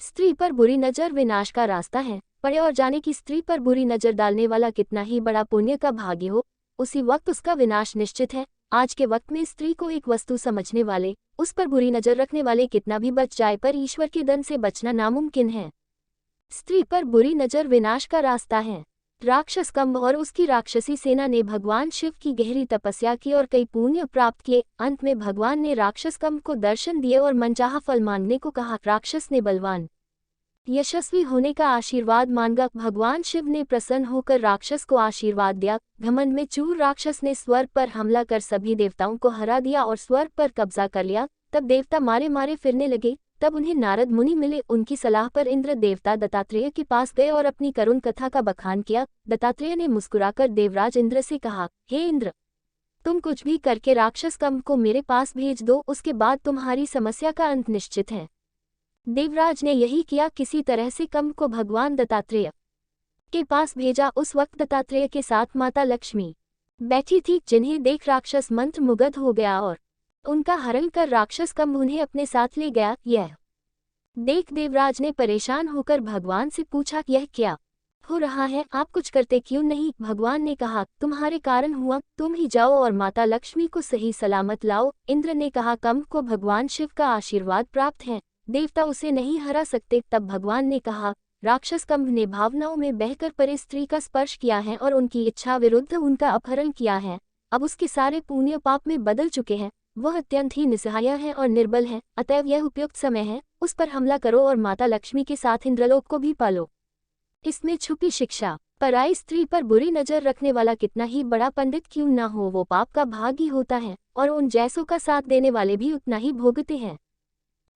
स्त्री पर बुरी नजर विनाश का रास्ता है। पढ़े और जाने की स्त्री पर बुरी नजर डालने वाला कितना ही बड़ा पुण्य का भागी हो, उसी वक्त उसका विनाश निश्चित है। आज के वक्त में स्त्री को एक वस्तु समझने वाले, उस पर बुरी नजर रखने वाले कितना भी बच जाए, पर ईश्वर के दंड से बचना नामुमकिन है। स्त्री पर बुरी नजर विनाश का रास्ता है। राक्षस कंब और उसकी राक्षसी सेना ने भगवान शिव की गहरी तपस्या की और कई पुण्य प्राप्त किए। अंत में भगवान ने राक्षस कंब को दर्शन दिए और मनचाहा फल मांगने को कहा। राक्षस ने बलवान यशस्वी होने का आशीर्वाद मांगा। भगवान शिव ने प्रसन्न होकर राक्षस को आशीर्वाद दिया। घमंड में चूर राक्षस ने स्वर्ग पर हमला कर सभी देवताओं को हरा दिया और स्वर्ग पर कब्जा कर लिया। तब देवता मारे मारे फिरने लगे। तब उन्हें नारद मुनि मिले। उनकी सलाह पर इंद्र देवता दत्तात्रेय के पास गए और अपनी करुण कथा का बखान किया। दत्तात्रेय ने मुस्कुराकर देवराज इंद्र से कहा, हे इंद्र, तुम कुछ भी करके राक्षस कंब को मेरे पास भेज दो, उसके बाद तुम्हारी समस्या का अंत निश्चित है। देवराज ने यही किया। किसी तरह से कंब को भगवान दत्तात्रेय के पास भेजा। उस वक्त दत्तात्रेय के साथ माता लक्ष्मी बैठी थी, जिन्हें देख राक्षस मंत्र मुग्ध हो गया और उनका हरण कर राक्षस कंब उन्हें अपने साथ ले गया। यह देख देवराज ने परेशान होकर भगवान से पूछा, यह क्या हो रहा है, आप कुछ करते क्यों नहीं? भगवान ने कहा, तुम्हारे कारण हुआ, तुम ही जाओ और माता लक्ष्मी को सही सलामत लाओ। इंद्र ने कहा, कंब को भगवान शिव का आशीर्वाद प्राप्त है, देवता उसे नहीं हरा सकते। तब भगवान ने कहा, राक्षस कंब ने भावनाओं में बहकर परे स्त्री का स्पर्श किया है और उनकी इच्छा विरुद्ध उनका अपहरण किया है। अब उसके सारे पुण्य पाप में बदल चुके हैं। वह अत्यंत ही निस्सहाय है और निर्बल है। अतएव यह उपयुक्त समय है, उस पर हमला करो और माता लक्ष्मी के साथ इंद्रलोक को भी पालो। इसमें छुपी शिक्षा। पराई स्त्री पर बुरी नजर रखने वाला कितना ही बड़ा पंडित क्यों न हो, वो पाप का भागी होता है और उन जैसों का साथ देने वाले भी उतना ही भोगते हैं।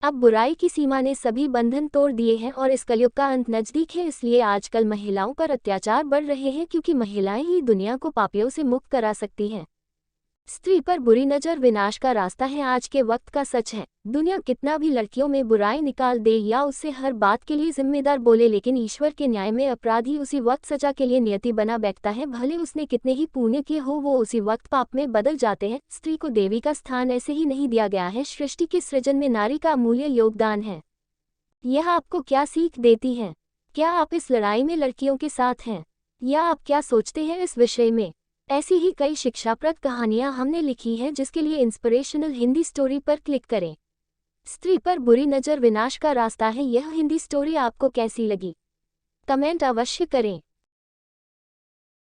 अब बुराई की सीमा ने सभी बंधन तोड़ दिए हैं और इस कलयुग का अंत नजदीक है। इसलिए आजकल महिलाओं पर अत्याचार बढ़ रहे हैं, क्योंकि महिलाएं ही दुनिया को पापियों से मुक्त करा सकती हैं। स्त्री पर बुरी नजर विनाश का रास्ता है, आज के वक्त का सच है। दुनिया कितना भी लड़कियों में बुराई निकाल दे या उससे हर बात के लिए जिम्मेदार बोले, लेकिन ईश्वर के न्याय में अपराधी उसी वक्त सजा के लिए नियति बना बैठता है। भले उसने कितने ही पुण्य किए हो, वो उसी वक्त पाप में बदल जाते हैं। स्त्री को देवी का स्थान ऐसे ही नहीं दिया गया है। सृष्टि के सृजन में नारी का अमूल्य योगदान है। यह आपको क्या सीख देती है? क्या आप इस लड़ाई में लड़कियों के साथ हैं, या आप क्या सोचते हैं इस विषय में? ऐसी ही कई शिक्षाप्रद कहानियां हमने लिखी हैं, जिसके लिए इंस्पिरेशनल हिंदी स्टोरी पर क्लिक करें। स्त्री पर बुरी नजर विनाश का रास्ता है। यह हिंदी स्टोरी आपको कैसी लगी? कमेंट अवश्य करें।